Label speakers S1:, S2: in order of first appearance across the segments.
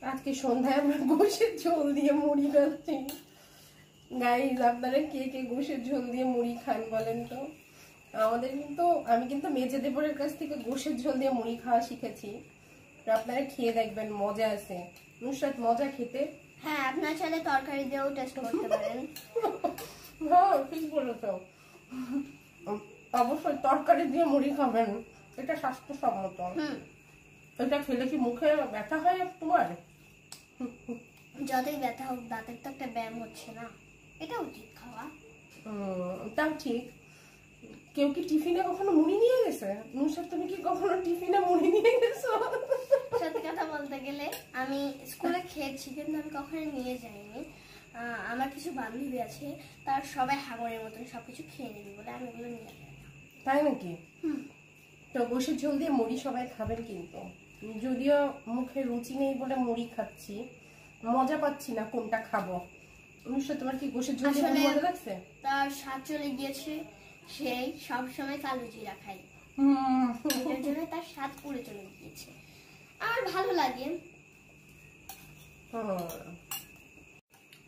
S1: আজকে সন্ধ্যায় আমরা গোশের ঝোল দিয়ে মুড়ি খাচ্ছি। গাইস, আপনারা কে কে গোশের ঝোল দিয়ে মুড়ি খান বলেন তো? আমাদের কিন্তু আমি কিন্তু মেজে দেবরের কাছ থেকে গোশের ঝোল দিয়ে মুড়ি খাওয়া শিখেছি। আপনারা খেয়ে দেখবেন, মজা আছে। নুসরাত, মজা খেতে।
S2: হ্যাঁ, আপনার চাইলে তরকারি দিয়েও টেস্ট করতে পারেন।
S1: হ্যাঁ, ঠিক বলেছো। অবশ্যই তরকারি দিয়ে মুড়ি খাবেন, এটা স্বাস্থ্যসম্মত। এটা খেলে কি মুখে ব্যথা হয় তোমার?
S2: যতই ব্যথা হোক, দাঁতের তো একটা ব্যায়াম হচ্ছে না, এটা উচিত খাওয়া।
S1: তাও ঠিক। কেউ কি টিফিনে কখনো মুড়ি নিয়ে গেছে? নুসরাত, তুমি কি কখনো টিফিনে মুড়ি নিয়ে গেছো?
S2: সত্যি কথা বলতে গেলে আমি স্কুলে খেয়েছি, কিন্তু আমি কখনো নিয়ে যাইনি। আমার কিছু বান্ধবী আছে, তার সবাই হাঙরের মতন সবকিছু খেয়ে নেবে বলে আমি ওগুলো নিয়ে যাই না।
S1: তাই নাকি? তো গোশের ঝোল দিয়ে মুড়ি সবাই খাবেন, কিন্তু যদিও মুখে রুচি নেই বলে মুড়ি খাচ্ছি, মজা পাচ্ছি না কোনটা খাবো। নুসরাত, তোমার কি গোশের ঝোল দিয়ে মজা লাগছে?
S2: তার স্বাদ চলে গিয়েছে, সেই সবসময় কালো জিরা খাই, এটার জন্য তার স্বাদ পুড়ে চলে গিয়েছে। আর ভালো লাগে।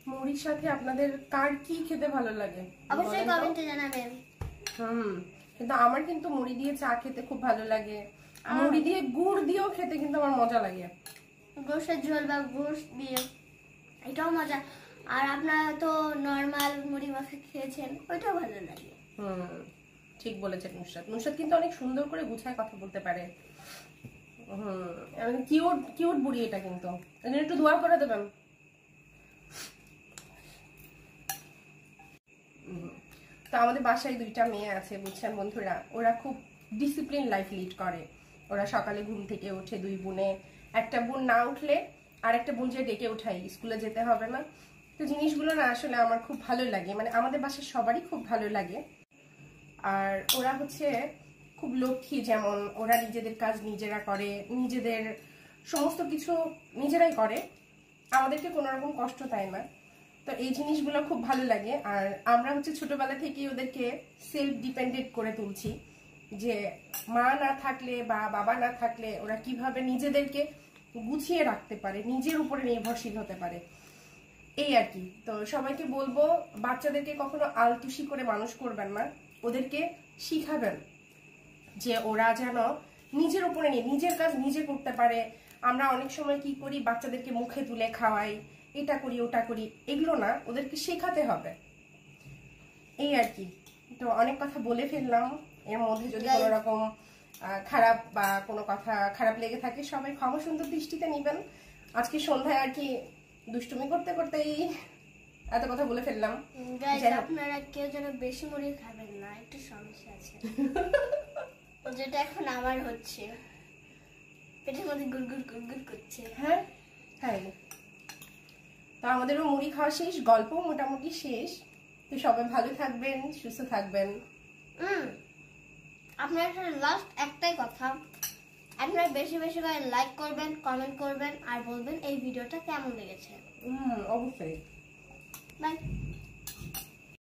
S1: মুড়ির সাথে আপনাদের কার কি খেতে ভালো লাগে
S2: অবশ্যই কমেন্টে জানাবেন।
S1: কিন্তু আমার কিন্তু মুড়ি দিয়ে চা খেতে খুব ভালো লাগে, মুড়ি দিয়ে গুড় দিয়েও খেতে কিন্তু আমার মজা লাগে।
S2: গোশের ঝোল বা গোশ দিয়ে এটাও মজা। আর আপনারা তো নরমাল মুড়ি মাখা খেয়েছেন, ওইটাও ভালো লাগে।
S1: ঠিক বলেছেন নুসরাত। নুসরাত কিন্তু অনেক সুন্দর করে গুছায় কথা বলতে পারে। কিউট কিউট বুড়ি এটা, কিন্তু একটু দোয়া করে দেবেন। তো আমাদের বাসায় 2টা মেয়ে আছে, বুঝছেন বন্ধুরা। ওরা খুব ডিসিপ্লিন লাইফ লিড করে। ওরা সকালে ঘুম থেকে উঠে 2 বোনে, একটা বোন না উঠলে আর একটা বোন যে ডেকে উঠাই, স্কুলে যেতে হবে না। তো জিনিসগুলো না আসলে আমার খুব ভালো লাগে, মানে আমাদের বাসার সবারই খুব ভালো লাগে। আর ওরা হচ্ছে খুব লক্ষ্মী, যেমন ওরা নিজেদের কাজ নিজেরা করে, নিজেদের সমস্ত কিছু নিজেরাই করে, আমাদেরকে কোনো রকম কষ্ট দেয় না। তো এই জিনিসগুলো খুব ভালো লাগে। আর আমরা হচ্ছে ছোটবেলা থেকেই ওদেরকে সেলফ ডিপেন্ডেন্ট করে তুলছি, যে মা না থাকলে বা বাবা না থাকলে ওরা কিভাবে নিজেদেরকে গুছিয়ে রাখতে পারে, নিজের উপরে নির্ভরশীল হতে পারে, এই আর কি। তো সবাইকে বলবো, বাচ্চাদেরকে কখনো আলতুষি করে মানুষ করবেন না, ওদেরকে শিখাবেন যে ওরা যেন নিজের উপরে নিয়ে নিজের কাজ নিজে করতে পারে। আমরা অনেক সময় কি করি, বাচ্চাদেরকে মুখে তুলে খাওয়াই, এটা করি ওটা করি, এগুলো না, ওদেরকে শেখাতে হবে, এই আর কি। তো অনেক কথা বলে ফেললাম, এর মধ্যে যদি কোনো রকম খারাপ বা কোনো কথা খারাপ লেগে থাকে সবাই ক্ষমা সুন্দর দৃষ্টিতে নিবেন। আজকে সন্ধ্যায় আর কি দুষ্টুমি করতে করতেই এত কথা বলে ফেললাম।
S2: আপনারা কেউ যেন বেশি মুড়ি খাবেন না, একটু সমস্যা আছে। যেটা এখন আমার হচ্ছে, পেটের মধ্যে গুড়গুড় গুড়গুড় করছে।
S1: হ্যাঁ হ্যাঁ, তো আমাদেরও মুড়ি খাওয়া শেষ, গল্প মোটামুটি শেষ। তো সবাই ভালো থাকবেন, সুস্থ থাকবেন।
S2: আপনার লাস্ট একটাই কথা, আপনারা বেশি বেশি করে লাইক করবেন, কমেন্ট করবেন, আর বলবেন এই ভিডিওটা কেমন লেগেছে।
S1: অবশ্যই।
S2: বাই।